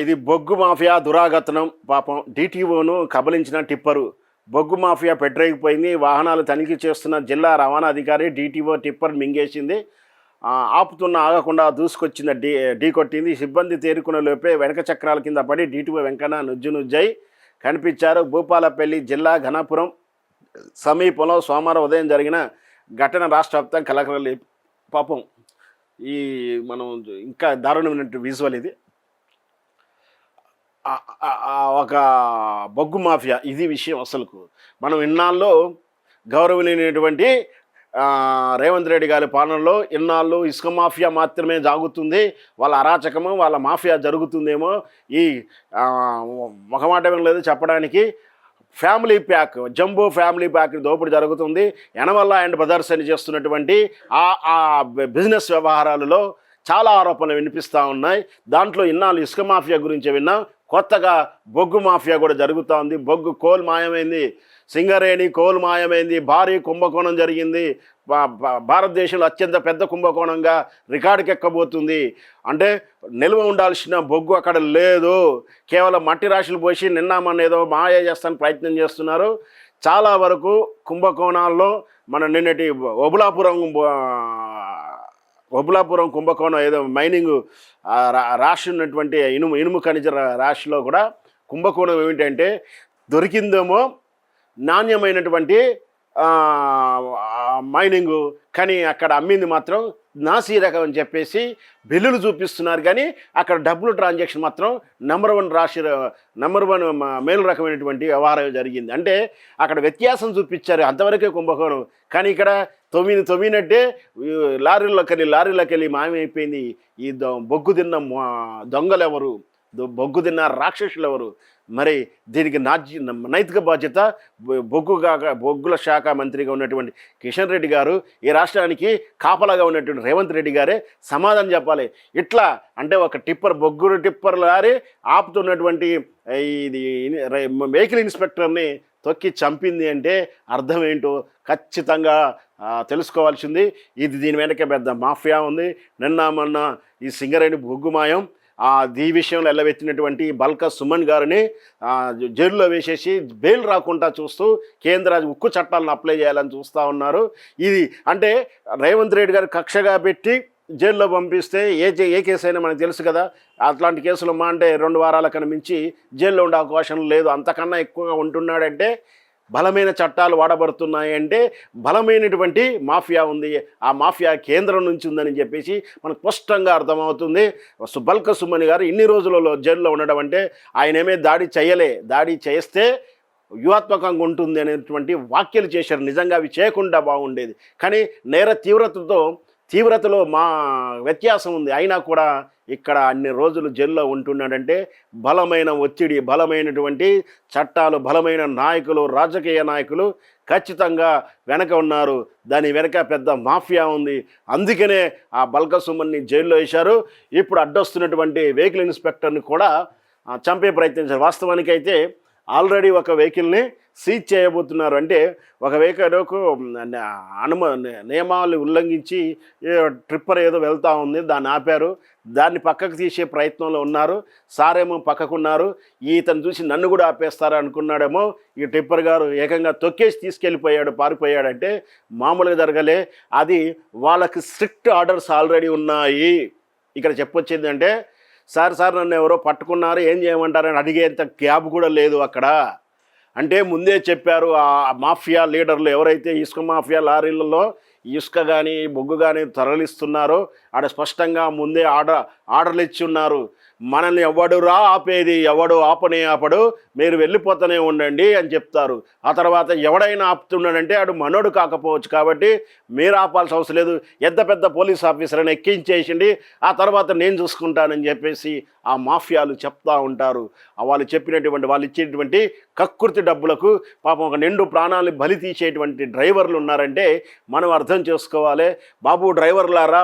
ఇది బొగ్గు మాఫియా దురాగతనం. పాపం డీటీఓను కబలించిన టిప్పరు. బొగ్గు మాఫియా పెట్టరేగిపోయింది. వాహనాలు తనిఖీ చేస్తున్న జిల్లా రవాణా అధికారి డీటీఓ టిప్పర్ మింగేసింది. ఆపుతున్న ఆగకుండా దూసుకొచ్చిన ఢీకొట్టింది. సిబ్బంది తేరుకున్న లోపే వెనక చక్రాల కింద పడి డీటీఓ వెంకన్న నుజ్జై కనిపించారు. భూపాలపల్లి జిల్లా ఘనపురం సమీపంలో సోమవారం ఉదయం జరిగిన ఘటన రాష్ట్ర వ్యాప్తంగా కలకలం. పాపం ఈ మనం ఇంకా దారుణమైన విజువల్ ఇది. ఒక బొగ్గు మాఫియా ఇది విషయం. అసలుకు మనం ఇన్నాళ్ళు గౌరవనీయమైనటువంటి రేవంత్ రెడ్డి గారి పాలనలో ఇన్నాళ్ళు ఇసుక మాఫియా మాత్రమే జాగుతుంది, వాళ్ళ అరాచకము వాళ్ళ మాఫియా జరుగుతుందేమో ఈ ఒక మాట లేదు చెప్పడానికి. Family pack, jumbo family pack దోపిడీ జరుగుతుంది. యనమల అండ్ బ్రదర్స్ అని చేస్తున్నటువంటి ఆ బిజినెస్ వ్యవహారాలలో చాలా ఆరోపణలు వినిపిస్తూ ఉన్నాయి. దాంట్లో ఇన్నాళ్ళు ఇసుక మాఫియా గురించి విన్నాం, కొత్తగా బొగ్గు మాఫియా కూడా జరుగుతూ ఉంది. బొగ్గు కోల్ మాయమైంది, సింగరేణి కోల్ మాయమైంది, భారీ కుంభకోణం జరిగింది. భారతదేశంలో అత్యంత పెద్ద కుంభకోణంగా రికార్డుకెక్కబోతుంది. అంటే నిల్వ ఉండాల్సిన బొగ్గు అక్కడ లేదు, కేవలం మట్టి రాశులు పోసి నిన్నామనేదో మాయ చేస్తానికి ప్రయత్నం చేస్తున్నారు. చాలా వరకు కుంభకోణాల్లో మన నిన్నటి ఒబులాపురం కుంభకోణం ఏదో మైనింగ్ రాశి ఉన్నటువంటి ఇనుము ఖనిజ రాశిలో కూడా కుంభకోణం ఏమిటంటే దొరికిందేమో నాణ్యమైనటువంటి మైనింగు, కానీ అక్కడ అమ్మింది మాత్రం నాసీ రకం అని చెప్పేసి బిల్లులు చూపిస్తున్నారు. కానీ అక్కడ డబ్బులు ట్రాన్సాక్షన్ మాత్రం నెంబర్ 1 మేలు రకమైనటువంటి వ్యవహారం జరిగింది. అంటే అక్కడ వ్యత్యాసం చూపించారు, అంతవరకే కుంభకోణం. కానీ ఇక్కడ తొమ్మినట్టే లారీలోకి వెళ్ళి మాయమైపోయింది. ఈ బొగ్గు తిన్న దొంగలు ఎవరు, బొగ్గు తిన్న రాక్షసులు ఎవరు? మరి దీనికి నైతిక బాధ్యత బొగ్గుల శాఖ మంత్రిగా ఉన్నటువంటి కిషన్ రెడ్డి గారు, ఈ రాష్ట్రానికి కాపలాగా ఉన్నటువంటి రేవంత్ రెడ్డి గారే సమాధానం చెప్పాలి. ఇట్లా అంటే ఒక బొగ్గు టిప్పర్ లారీ ఆపుతున్నటువంటి ఇది వెహికల్ ఇన్స్పెక్టర్ని తొక్కి చంపింది అంటే అర్థం ఏంటో ఖచ్చితంగా తెలుసుకోవాల్సింది. దీని వెనక పెద్ద మాఫియా ఉంది. మొన్న ఈ సింగరేణి బొగ్గుమాయం ఈ విషయంలో ఎల్లవెత్తినటువంటి బల్క సుమన్ గారిని జైల్లో వేసేసి బెయిల్ రాకుండా చూస్తూ కేంద్ర ఉక్కు చట్టాలను అప్లై చేయాలని చూస్తూ ఉన్నారు. ఇది అంటే రేవంత్ రెడ్డి గారు కక్షగా పెట్టి జైల్లో పంపిస్తే ఏ కేసు అయినా మనకు తెలుసు కదా. అట్లాంటి కేసులు అంటే 2 వారాల కన్నా మించి జైల్లో ఉండే అవకాశం లేదు. అంతకన్నా ఎక్కువగా ఉంటున్నాడంటే బలమైన చట్టాలు వాడబడుతున్నాయంటే బలమైనటువంటి మాఫియా ఉంది. ఆ మాఫియా కేంద్రం నుంచి ఉందని చెప్పేసి మనకు స్పష్టంగా అర్థమవుతుంది. బల్క సుమన్ గారు ఇన్ని రోజులలో జైల్లో ఉండడం అంటే ఆయనేమే దాడి చేస్తే వ్యూహాత్మకంగా ఉంటుంది అనేటువంటి వ్యాఖ్యలు చేశారు. నిజంగా అవి చేయకుండా బాగుండేది. కానీ నేర తీవ్రతలో మా వ్యత్యాసం ఉంది. అయినా కూడా ఇక్కడ అన్ని రోజులు జైల్లో ఉంటున్నాడంటే బలమైన ఒత్తిడి, బలమైనటువంటి చట్టాలు, బలమైన నాయకులు, రాజకీయ నాయకులు ఖచ్చితంగా వెనక ఉన్నారు. దాని వెనక పెద్ద మాఫియా ఉంది. అందుకనే ఆ బల్క సుమన్ని జైల్లో వేశారు. ఇప్పుడు అడ్డొస్తున్నటువంటి వెహికల్ ఇన్స్పెక్టర్ని కూడా చంపే ప్రయత్నించారు. వాస్తవానికి అయితే ఆల్రెడీ ఒక వెహికల్ని సీజ్ చేయబోతున్నారు. అంటే ఒక వెహికల్కు నియమాలు ఉల్లంఘించి ట్రిప్పర్ ఏదో వెళ్తూ ఉంది, దాన్ని ఆపారు. దాన్ని పక్కకు తీసే ప్రయత్నంలో ఉన్నారు. సారేమో పక్కకున్నారు. ఇతను చూసి నన్ను కూడా ఆపేస్తారా అనుకున్నాడేమో. ఈ ట్రిప్పర్ గారు ఏకంగా తొక్కేసి పారిపోయాడంటే మామూలుగా జరగలే. అది వాళ్ళకి స్ట్రిక్ట్ ఆర్డర్స్ ఆల్రెడీ ఉన్నాయి. ఇక్కడ చెప్పొచ్చింది అంటే సార్ నన్ను ఎవరో పట్టుకున్నారు, ఏం చేయమంటారని అడిగేంత గ్యాప్ కూడా లేదు అక్కడ. అంటే ముందే చెప్పారు ఆ మాఫియా లీడర్లు ఎవరైతే ఇసుక మాఫియా లారీలలో ఇసుక కానీ బొగ్గు కానీ తరలిస్తున్నారో ఆడ స్పష్టంగా ముందే ఆర్డర్లు ఇచ్చి ఉన్నారు. మనల్ని ఎవడు ఆపడు, మీరు వెళ్ళిపోతూనే ఉండండి అని చెప్తారు. ఆ తర్వాత ఎవడైనా ఆపుతున్నాడంటే ఆడు మనోడు కాకపోవచ్చు, కాబట్టి మీరు ఆపాల్సిన అవసరం లేదు, పెద్ద పోలీస్ ఆఫీసర్ని ఎక్కించేసిండి, ఆ తర్వాత నేను చూసుకుంటానని చెప్పేసి ఆ మాఫియాలు చెప్తూ ఉంటారు. వాళ్ళు ఇచ్చేటువంటి కక్కుర్తి డబ్బులకు పాపం ఒక నిండు ప్రాణాలను బలి తీసేటువంటి డ్రైవర్లు ఉన్నారంటే మనం అర్థం చేసుకోవాలి. బాబు డ్రైవర్లారా,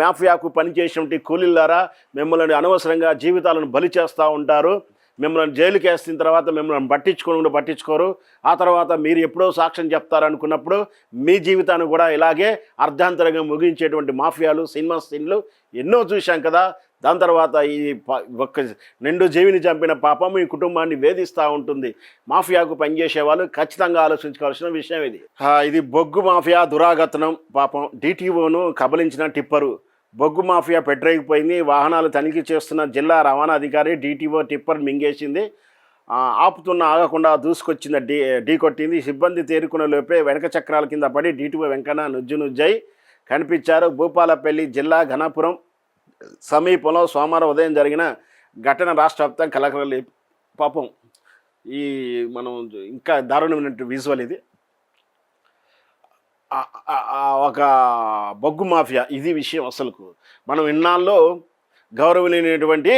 మాఫియాకు పనిచేసినటువంటి కూలీలారా, మిమ్మల్ని అనవసరంగా జీవితాలను బలి చేస్తూ ఉంటారు. మిమ్మల్ని జైలుకి వేసిన తర్వాత మిమ్మల్ని పట్టించుకోరు. ఆ తర్వాత మీరు ఎప్పుడో సాక్ష్యం చెప్తారనుకున్నప్పుడు మీ జీవితాన్ని కూడా ఇలాగే అర్ధాంతరంగా ముగించేటువంటి మాఫియాలు, సినిమా సీన్లు ఎన్నో చూశాం కదా. దాని తర్వాత ఈ ఒక్క నిండు జీవిని చంపిన పాపం ఈ కుటుంబాన్ని వేధిస్తూ ఉంటుంది. మాఫియాకు పనిచేసే వాళ్ళు ఖచ్చితంగా ఆలోచించుకోవాల్సిన విషయం ఇది. ఇది బొగ్గు మాఫియా దురాగతనం. పాపం డిటిఓను కబలించిన టిప్పరు. బొగ్గు మాఫియా పెట్టరేగిపోయింది. వాహనాలు తనిఖీ చేస్తున్న జిల్లా రవాణా అధికారి డిటిఓ టిప్పర్ మింగేసింది. ఆగకుండా దూసుకొచ్చింది, ఢీ కొట్టింది. సిబ్బంది తేరుకునే లోపే వెనక చక్రాల కింద పడి డిటిఓ వెంకన్న నుజ్జై కనిపించారు. భూపాలపల్లి జిల్లా ఘనపురం సమీపంలో సోమవారం ఉదయం జరిగిన ఘటన రాష్ట్ర వ్యాప్తంగా కలకలం. పాపం ఈ మనం ఇంకా దారుణమైనటువంటి విజువల్ ఇది. ఒక బొగ్గు మాఫియా ఇది విషయం. అసలుకు మనం ఇన్నాళ్ళు గౌరవనీయమైనటువంటి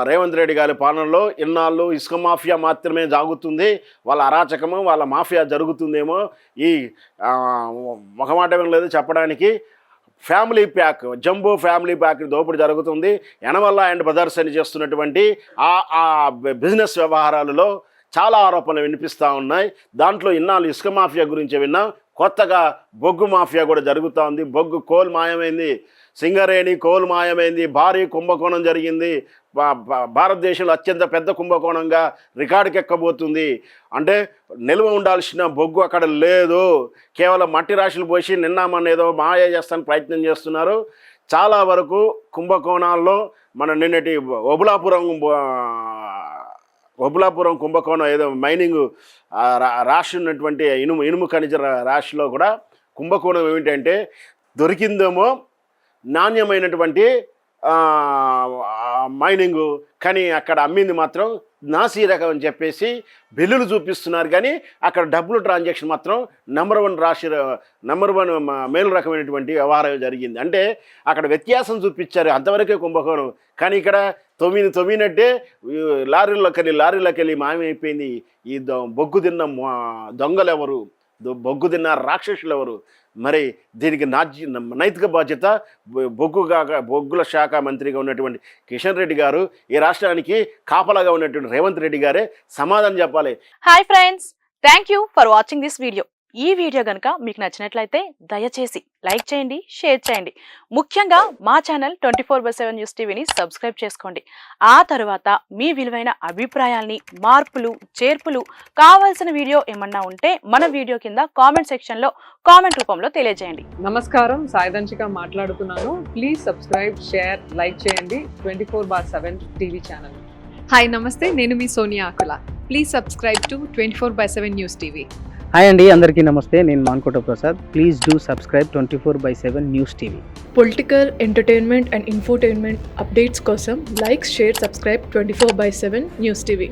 రేవంత్ రెడ్డి గారి పాలనలో ఇన్నాళ్ళు ఇసుక మాఫియా మాత్రమే సాగుతుంది, వాళ్ళ అరాచకము వాళ్ళ మాఫియా జరుగుతుందేమో ఈ మొహమాట లేదు చెప్పడానికి. Family pack, jumbo family pack దోపిడీ జరుగుతుంది. యనమల అండ్ బ్రదర్స్ అని చేస్తున్నటువంటి ఆ బిజినెస్ వ్యవహారాలలో చాలా ఆరోపణలు వినిపిస్తూ ఉన్నాయి. దాంట్లో ఇన్నాళ్ళు ఇసుక మాఫియా గురించి విన్నాం, కొత్తగా బొగ్గు మాఫియా కూడా జరుగుతూ ఉంది. బొగ్గు కోల్ మాయమైంది, సింగరేణి కోల్ మాయమైంది, భారీ కుంభకోణం జరిగింది. భారతదేశంలో అత్యంత పెద్ద కుంభకోణంగా రికార్డుకి ఎక్కబోతుంది. అంటే నిల్వ ఉండాల్సిన బొగ్గు అక్కడ లేదు, కేవలం మట్టి రాశులు పోసి నిన్న ఏదో మాయ చేస్తానికి ప్రయత్నం చేస్తున్నారు. చాలా వరకు కుంభకోణాల్లో మన నిన్నటి ఒబులాపురం కుంభకోణం ఏదో మైనింగ్ రాశి ఉన్నటువంటి ఇనుము ఖనిజ రాశిలో కూడా కుంభకోణం ఏమిటంటే దొరికిందేమో నాణ్యమైనటువంటి మైనింగు, కానీ అక్కడ అమ్మింది మాత్రం నాసీ రకం అని చెప్పేసి బిల్లులు చూపిస్తున్నారు. కానీ అక్కడ డబ్బులు ట్రాన్సాక్షన్ మాత్రం నెంబర్ వన్ మేలు రకమైనటువంటి వ్యవహారం జరిగింది. అంటే అక్కడ వ్యత్యాసం చూపించారు, అంతవరకే కుంభకోణం. కానీ ఇక్కడ తొమ్మినట్టే లారీలోకి వెళ్ళి మాయమైపోయింది. ఈ బొగ్గు తిన్న దొంగలు ఎవరు, బొగ్గు తిన్న రాక్షసులు ఎవరు? మరి దీనికి నైతిక బాధ్యత బొగ్గుల శాఖ మంత్రిగా ఉన్నటువంటి కిషన్ రెడ్డి గారు, ఈ రాష్ట్రానికి కాపలాగా ఉన్నటువంటి రేవంత్ రెడ్డి గారే సమాధానం చెప్పాలి. Hi friends, thank you for watching this video. ఈ వీడియో కనుక మీకు నచ్చినట్లయితే దయచేసి లైక్ చేయండి, షేర్ చేయండి. ముఖ్యంగా మా ఛానల్ 24/7 న్యూస్ టీవీని సబ్స్క్రైబ్ చేసుకోండి. ఆ తర్వాత మీ విలువైన అభిప్రాయాల్ని, మార్పులు, చేర్పులు, కావాల్సిన వీడియో ఏమన్నా ఉంటే మన వీడియో కింద కామెంట్ సెక్షన్లో కామెంట్ రూపంలో తెలియజేయండి. నమస్కారం, సాయిదంచిక మాట్లాడుతున్నాను. ప్లీజ్ సబ్స్క్రైబ్, షేర్, లైక్ చేయండి 24/7 టీవీ ఛానల్. హాయ్ నమస్తే, నేను మీ Sonia Akula. Please subscribe to 24/7 news TV. Hi అండి, అందరికీ నమస్తే. నేను Mankota Prasad. Please do subscribe 24/7 news TV. Political, entertainment and infotainment updates కోసం like, share, subscribe 24/7 news TV.